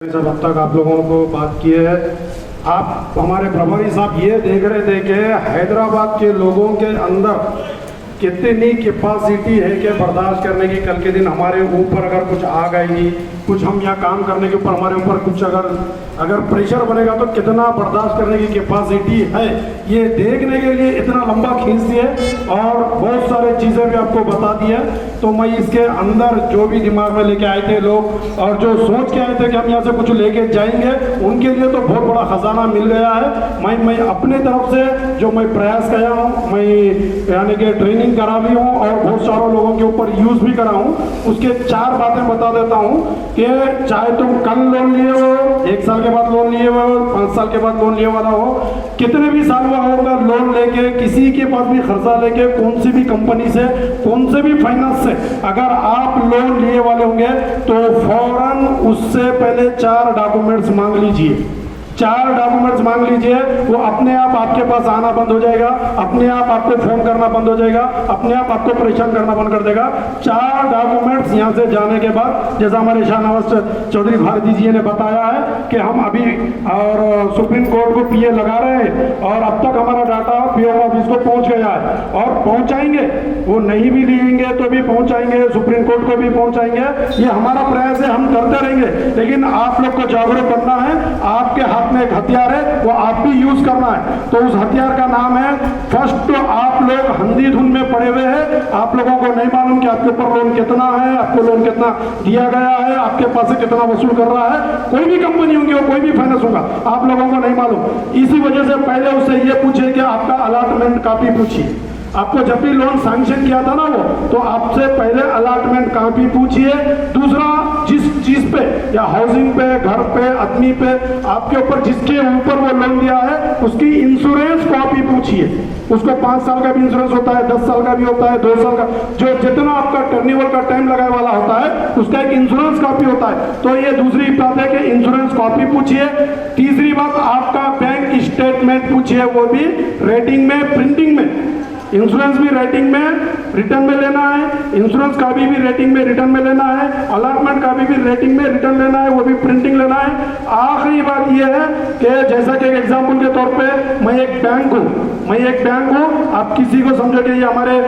सब अब तक आप लोगों को बात की है। आप हमारे प्रभारी साहब ये देख रहे थे कि हैदराबाद के लोगों के अंदर कितनी कैपेसिटी है कि बर्दाश्त करने की। कल के दिन हमारे ऊपर अगर कुछ आ गई, कुछ हम यहाँ काम करने के ऊपर हमारे ऊपर कुछ अगर प्रेशर बनेगा तो कितना बर्दाश्त करने की कैपेसिटी है, ये देखने के लिए इतना लंबा खींच दिए और बहुत सारे चीज़ें भी आपको बता दी है। तो मैं इसके अंदर जो भी दिमाग में लेके आए थे लोग और जो सोच के आए थे कि हम यहाँ से कुछ लेके जाएंगे, उनके लिए तो बहुत बड़ा खजाना मिल गया है। मैं अपने तरफ से जो मैं प्रयास किया हूँ, मैं यानी कि ट्रेनिंग करा भी हूँ और बहुत सारे लोगों के ऊपर यूज़ भी करा हूँ। उसके 4 बातें बता देता हूँ कि चाहे तुम कल लोन लिए हो, 1 साल के बाद लोन लिए हो, 5 साल के बाद लोन लिए वाला हो, कितने भी साल हुआ होगा लोन लेके, किसी के पास भी खर्चा लेके, कौन सी भी कंपनी से, कौन से भी फाइनेंस से अगर आप लोन लिए वाले होंगे तो फौरन उससे पहले 4 डॉक्यूमेंट्स मांग लीजिए। 4 डॉक्यूमेंट्स मांग लीजिए। वो अपने आप आपके पास आना बंद हो जाएगा, अपने आप आपको फोन करना बंद हो जाएगा, अपने आप आपको परेशान करना बंद कर देगा। 4 डॉक्यूमेंट्स यहाँ से जाने के बाद, जैसा हमारे शाहनवाज चौधरी भारती जी ने बताया है कि हम अभी और सुप्रीम कोर्ट को पीए लगा रहे हैं और अब तक हमारा डाटा पीओ ऑफिस को पहुँच गया है और पहुँचाएंगे। वो नहीं भी लेंगे तो भी पहुँचाएंगे, सुप्रीम कोर्ट को भी पहुँचाएंगे। ये हमारा प्रयास है, हम करते रहेंगे। लेकिन आप लोग को जागरूक करना है। आपके हाथ में एक हथियार है, वो आप भी यूज करना है। तो उस हथियार का नाम है फर्स्ट। तो आप लोग हंदी धुन में पड़े हुए हैं, आप लोगों को नहीं मालूम कि आपके ऊपर लोन कितना है, आपको लोन कितना दिया गया है, आपके पास से कितना वसूल कर रहा है। कोई भी कंपनी होगी और कोई भी फाइनेंस होगा, आप लोगों को नहीं मालूम। इसी वजह से पहले उससे ये पूछिए कि आपका अलॉटमेंट कॉपी पूछिए। आपको जब भी लोन सैंक्शन किया था ना वो, तो आपसे पहले अलॉटमेंट कॉपी पूछिए। दूसरा, जिस चीज पे या हाउसिंग पे, घर पे, आदमी पे आपके ऊपर जिसके ऊपर वो लोन दिया है, उसकी इंश्योरेंस कॉपी पूछिए। उसको 5 साल का भी इंश्योरेंस होता है, 10 साल का भी होता है, 2 साल का, जो जितना आपका टर्निवल का टाइम लगाए वाला होता है, उसका एक इंश्योरेंस कॉपी होता है। तो ये दूसरी बात है कि इंश्योरेंस कॉपी पूछिए। तीसरी बात, आपका बैंक स्टेटमेंट पूछिए, वो भी रेटिंग में, प्रिंटिंग में। इंश्योरेंस भी रेटिंग में रिटर्न में लेना है, इंश्योरेंस का भी रेटिंग में रिटर्न में लेना है, अलॉटमेंट का भी रेटिंग में रिटर्न लेना है, वो भी प्रिंटिंग लेना है। आखिरी बात ये है कि जैसा कि एग्जांपल के तौर पे मैं एक बैंक हूँ, आप किसी को समझो कि ये हमारे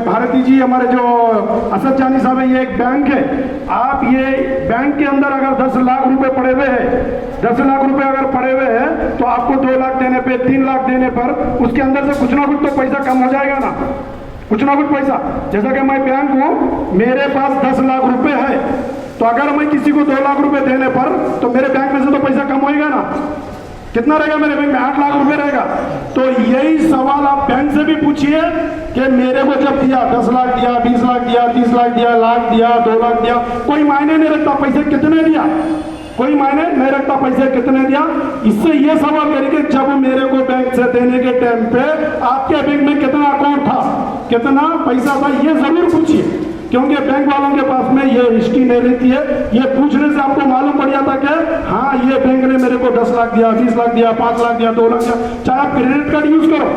भारती जी, हमारे जो असद जानी साहब है, ये एक बैंक है। आप ये बैंक के अंदर अगर 10 लाख रुपए पड़े हुए हैं, 10 लाख रुपए अगर पड़े हुए हैं, तो आपको 2 लाख देने पे, 3 लाख देने पर उसके अंदर से कुछ ना कुछ तो पैसा कम हो जाएगा ना, कुछ ना कुछ पैसा। जैसा कि मैं बैंक हूँ, मेरे पास 10 लाख रुपए है, तो अगर मैं किसी को 2 लाख रुपए देने पर, तो मेरे बैंक में से तो पैसा कम होएगा ना। कितना रहेगा मेरे बैंक में? 8 लाख रुपए रहेगा। तो यही सवाल आप बैंक से भी पूछिए कि मेरे को जब दिया 10 लाख दिया, 20 लाख दिया, 30 लाख दिया, लाख दिया, 2 लाख दिया, कोई मायने नहीं रखता पैसे कितने दिया, कोई मायने नहीं रखता पैसे कितने दिया। इससे ये सवाल करिए, जब मेरे को बैंक से देने के टाइम पे आपके बैंक में कितना अकाउंट था, कितना पैसा था, ये जरूर पूछिए। क्योंकि बैंक वालों के पास में ये हिस्ट्री नहीं रहती है। ये पूछने से आपको मालूम पड़ जाता कि हाँ, ये बैंक ने मेरे को 10 लाख दिया, 20 लाख दिया, 5 लाख दिया, 2 लाख दिया। चाहे आप क्रेडिट कार्ड यूज करो,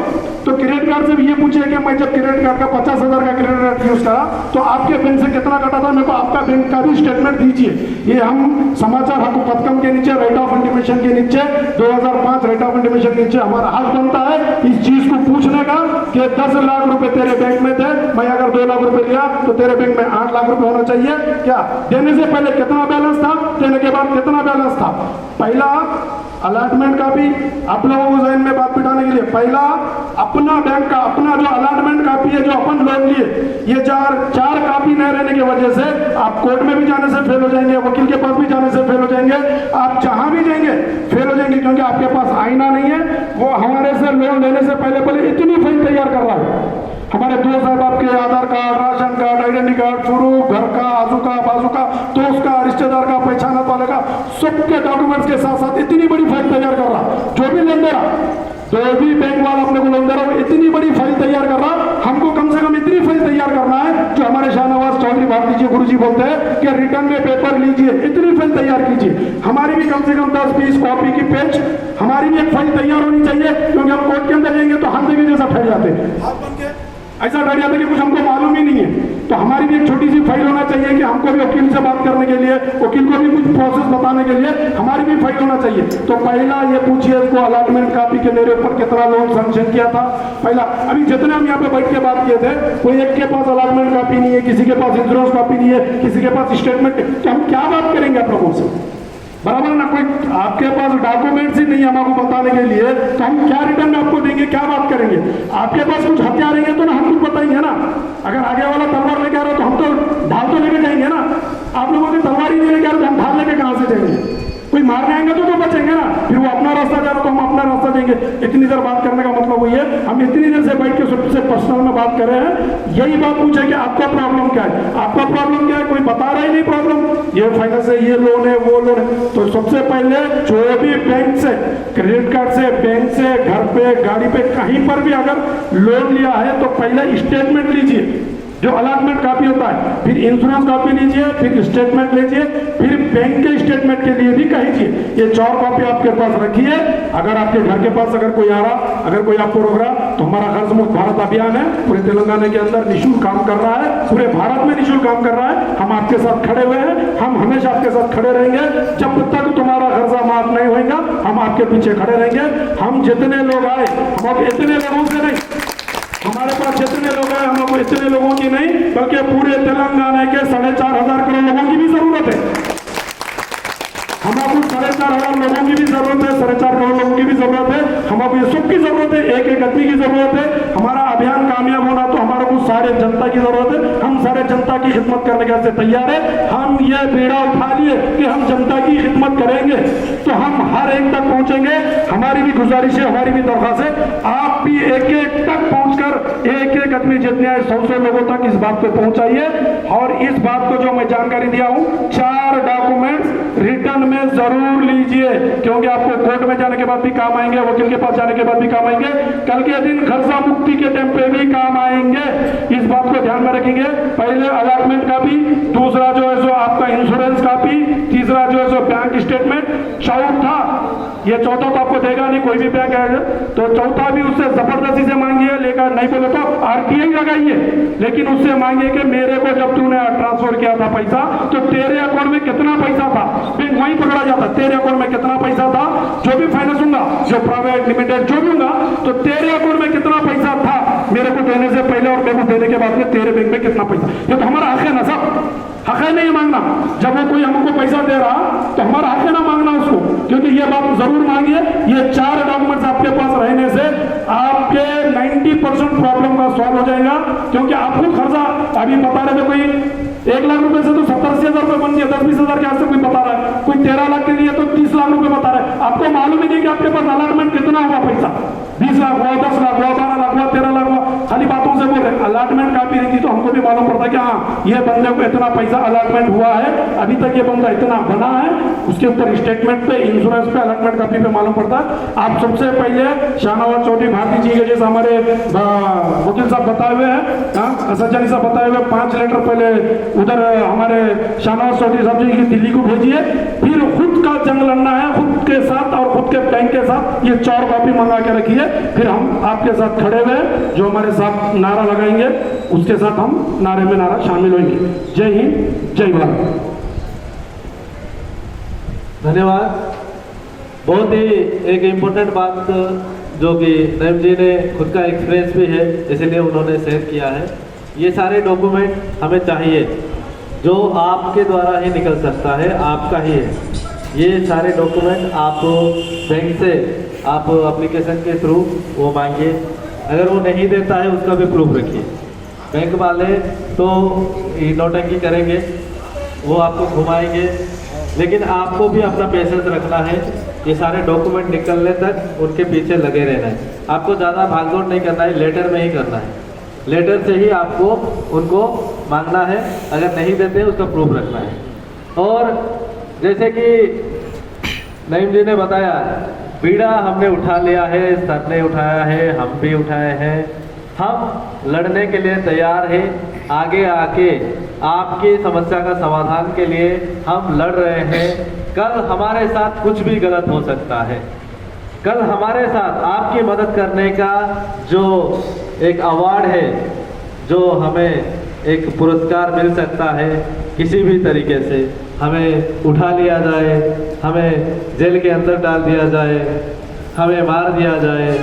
तो क्रेडिट कार्ड से भी ये पूछिए कि मैं जब क्रेडिट कार्ड का 50,000 का क्रेडिट कार्ड यूज करा, तो आपके बैंक से कितना कटा था, मेरे को आपका बैंक का भी स्टेटमेंट दीजिए। ये हम समाचार हक पथकम के नीचे, राइट ऑफ इंटीमेशन के नीचे, 2005 राइट ऑफ इंटीमेशन के नीचे हमारा हक बनता है इस चीज को पूछने का कि 10 लाख रुपए तेरे बैंक में थे, मैं अगर 2 लाख रुपए लिया तो तेरे बैंक में 8 लाख रुपए होना चाहिए। क्या देने से पहले कितना बैलेंस था, देने के बाद कितना बैलेंस था। पहला अलॉटमेंट का भी आप लोगों को जहन में बात बिठाने के लिए, पहला अपना बैंक का, अपना जो अलॉटमेंट कापी है, जो अपन लोन लिए, ये 4 कापी नहीं रहने की वजह से आप कोर्ट में भी जाने से फेल हो जाएंगे, वकील के पास भी जाने से फेल हो जाएंगे, आप जहां भी जाएंगे फेल हो जाएंगे। क्योंकि आपके पास आईना नहीं है। वो हमारे से लोन लेने से पहले इतनी फाइल तैयार कर रहा है। हमारे 2 साल आपके Aadhaar card, ration card, identity card, proof, घर का, आजू का, बाजू का, दोस्त का, रिश्तेदार का, पहचानत वाले का, सबके डॉक्यूमेंट्स के साथ साथ इतनी बड़ी फाइल तैयार कर रहा। जो भी लोन दे रहा, जो भी बैंक वाला अपने को लोन दे रहा, इतनी बड़ी फाइल तैयार कर रहा। हमको कम से कम इतनी फाइल तैयार करना है, जो हमारे शाहनवाज चौधरी भारती जी गुरु जी बोलते हैं कि रिटर्न में पेपर लीजिए, इतनी फाइल तैयार कीजिए। हमारी भी कम से कम 10-20 कॉपी की पेज, हमारी भी एक फाइल तैयार होनी चाहिए। क्योंकि हम कोर्ट के अंदर जाएंगे तो हम देखिए जैसा फैल जाते हैं। ऐसा डर जाता है कि कुछ हमको मालूम ही नहीं है। तो हमारी भी एक छोटी सी फाइल होना चाहिए कि हमको भी वकील से बात करने के लिए, वकील को भी कुछ प्रोसेस बताने के लिए हमारी भी फाइल होना चाहिए। तो पहला ये पूछिए इसको अलॉटमेंट कॉपी के मेरे ऊपर कितना लोन सैंक्शन किया था। पहला अभी जितने हम यहाँ पे बैठ के बात किए थे, कोई एक के पास अलॉटमेंट कॉपी नहीं है, किसी के पास इंश्योरेंस कॉपी नहीं है, किसी के पास स्टेटमेंट, तो हम क्या बात करेंगे आप लोगों से? बराबर ना, कोई आपके पास डॉक्यूमेंट्स ही नहीं है हमको बताने के लिए, तो हम क्या रिटर्न में आपको देंगे, क्या बात करेंगे? आपके पास कुछ हथियार रहेंगे तो ना हम कुछ बताएंगे ना। अगर आगे वाला तलवार लेके आ रहा हो तो हम तो ढाल तो लेके जाएंगे ना। आप लोगों की तलवार ही नहीं लेके आ रहे तो हम ढाल लेके कहाँ से जाएंगे? कोई मारने आएंगे तो बचेंगे ना, फिर वो अपना रास्ता जा रहा तो हम अपना रास्ता देंगे। इतनी देर बात करने का मतलब वही है, हम इतनी देर से बैठ के सबसे पर्सनल में बात कर रहे हैं। यही बात पूछे कि आपका प्रॉब्लम क्या है, आपका प्रॉब्लम क्या है, कोई बता रहा ही नहीं प्रॉब्लम। ये फाइनेंस है, ये लोन है, वो लोन है। तो सबसे पहले जो भी बैंक से, क्रेडिट कार्ड से, बैंक से, घर पे, गाड़ी पे, कहीं पर भी अगर लोन लिया है तो पहले स्टेटमेंट लीजिए, जो अलॉटमेंट कॉपी होता है, फिर इंश्योरेंस कॉपी लीजिए, फिर स्टेटमेंट लीजिए, फिर बैंक के स्टेटमेंट के लिए भी कहिए। ये 4 कॉपी आपके पास रखिए। अगर आपके घर के पास अगर कोई आ रहा, अगर कोई आपको रोक रहा, तो हमारा कर्ज मुक्त भारत अभियान है, पूरे तेलंगाना के अंदर निःशुल्क काम कर रहा है, पूरे भारत में निःशुल्क काम कर रहा है। हम आपके साथ खड़े हुए हैं, हम हमेशा आपके साथ खड़े रहेंगे। जब तक तुम्हारा कर्जा माफ नहीं होगा, हम आपके पीछे खड़े रहेंगे। हम जितने लोग आए, हम इतने लोगों से नहीं, हमारे पास जितने लोग हैं हमको इतने लोगों की नहीं, बल्कि पूरे तेलंगाना के 4,500 करोड़ लोगों की भी जरूरत है। हमको 4,500 लोगों की भी जरूरत है, 4.5 करोड़ लोगों की भी जरूरत है। हमको ये सबकी जरूरत है, एक एक आदमी की जरूरत है। हमारा अभियान कामयाब होना तो हमारे को सारे जनता की जरूरत है। हम सारे जनता की खिदमत करने के लिए तैयार है। हम ये बीड़ा उठा लिए कि हम जनता की खिदमत करेंगे, तो हम हर एक तक पहुंचेंगे। हमारी भी गुजारिश है, हमारी भी दरख्वास्त है, आप भी एक एक तक पहुंचकर एक एक आदमी जितने आए 100 लोगों तक इस बात को पहुंचाइए। और इस बात को जो मैं जानकारी दिया हूं, 4 डॉक्यूमेंट्स रिटर्न में जरूर लीजिए, क्योंकि आपको कोर्ट में जाने के बाद भी काम आएंगे, वकील के पास जाने के बाद भी काम आएंगे, कल के दिन खर्चा मुक्ति के टाइम पे भी काम आएंगे। इस बात को ध्यान में रखेंगे। पहले अलॉटमेंट कॉपी, दूसरा जो है सो आपका इंश्योरेंस कॉपी, तीसरा जो है सो बैंक स्टेटमेंट, चौथा, ये चौथा तो आपको देगा नहीं कोई भी बैंक है, तो चौथा भी उससे जबरदस्ती से मांगिए, लेकर नहीं बोले तो आरटीआई लगाइए, लेकिन उससे मांगिए कि मेरे को जब तूने ट्रांसफर किया था पैसा, तो तेरे अकाउंट में कितना पैसा था, बैंक वहीं पकड़ा जाता, तेरे अकाउंट में कितना पैसा था, जो भी फाइनेंस होगा, जो प्राइवेट लिमिटेड जो भी होगा, तो तेरे अकाउंट में कितना पैसा था मेरे को देने से पहले और मेरे को देने के बाद में तेरे बैंक में कितना पैसा। ये तो हमारा हक है ना सब, हक है नहीं मांगना। जब वो कोई हमको पैसा दे रहा तो हमारा हक है ना मांगना उसको, क्योंकि ये बात जरूर मांगिए। ये 4 डॉक्यूमेंट्स आपके पास रहने से आपके 90% प्रॉब्लम का सॉल्व हो जाएगा। क्योंकि आपको खर्चा अभी बता रहे थे, कोई 1 लाख रुपए से तो 70-80 हजार रुपए बन गया, 10-20 हजार के आसपास कोई बता रहा है, कोई 13 लाख के लिए तो 30 लाख रुपए बता रहा है। आपको मालूम ही नहीं कि आपके पास अलॉटमेंट कितना हुआ पैसा, 20 लाख हुआ, 10 लाख हुआ, 12 लाख हुआ, 13 लाख हुआ, खाली बातों से बोल रहे। अलॉटमेंट कापी रहती तो हमको भी मालूम पड़ता कि हाँ ये बंदे को इतना पैसा अलॉटमेंट हुआ है, अभी तक ये बंदा इतना बना है, उसके ऊपर स्टेटमेंट पे, इंश्योरेंस पे, अलॉटमेंट कापी पे मालूम पड़ता है। आप सबसे पहले शाहनवाज चौधरी भारती जी के जैसे हमारे वकील साहब बताए हुए हैं, सज्जानी साहब बताए हुए, 5 लेटर पहले उधर हमारे शाहनवाज चौधरी साहब जी की दिल्ली को भेजिए, फिर खुद का जंग लड़ना है खुद के साथ और खुद के बैंक के साथ। ये 4 कॉपी मंगा के रखिए, फिर हम आपके साथ खड़े हुए, जो हमारे साथ नारा लगाएंगे उसके साथ हम नारे में नारा शामिल होंगे। जय हिंद, जय भारत। धन्यवाद। बहुत ही एक इम्पोर्टेंट बात जो कि नईम जी ने खुद का एक्सपीरियंस भी है, इसलिए उन्होंने शेयर किया है। ये सारे डॉक्यूमेंट हमें चाहिए, जो आपके द्वारा ही निकल सकता है, आपका ही है। ये सारे डॉक्यूमेंट आप बैंक से आप एप्लीकेशन के थ्रू वो मांगिए। अगर वो नहीं देता है उसका भी प्रूफ रखिए। बैंक वाले तो नौटंकी करेंगे, वो आपको घुमाएंगे, लेकिन आपको भी अपना पेशेंस रखना है। ये सारे डॉक्यूमेंट निकलने तक उनके पीछे लगे रहना है। आपको ज़्यादा भागदौड़ नहीं करना है, लेटर में ही करना है। लेटर से ही आपको उनको मांगना है, अगर नहीं देते उसका प्रूफ रखना है। और जैसे कि नईम जी ने बताया, बीड़ा हमने उठा लिया है, सर ने उठाया है, हम भी उठाए हैं। हम लड़ने के लिए तैयार हैं, आगे आके आपकी समस्या का समाधान के लिए हम लड़ रहे हैं। कल हमारे साथ कुछ भी गलत हो सकता है, कल हमारे साथ आपकी मदद करने का जो एक अवार्ड है जो हमें एक पुरस्कार मिल सकता है, किसी भी तरीके से हमें उठा लिया जाए, हमें जेल के अंदर डाल दिया जाए, हमें मार दिया जाए,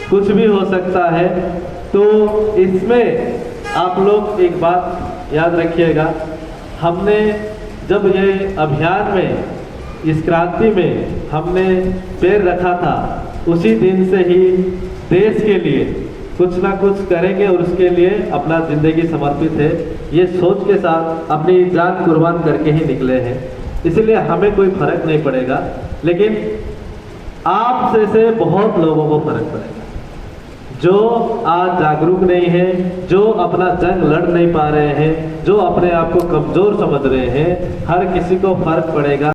कुछ भी हो सकता है। तो इसमें आप लोग एक बात याद रखिएगा, हमने जब ये अभियान में, इस क्रांति में हमने पैर रखा था, उसी दिन से ही देश के लिए कुछ ना कुछ करेंगे और उसके लिए अपना ज़िंदगी समर्पित है, ये सोच के साथ अपनी जान कुर्बान करके ही निकले हैं। इसलिए हमें कोई फर्क नहीं पड़ेगा, लेकिन आप से बहुत लोगों को फर्क पड़ेगा जो आज जागरूक नहीं है, जो अपना जंग लड़ नहीं पा रहे हैं, जो अपने आप को कमज़ोर समझ रहे हैं। हर किसी को फर्क पड़ेगा।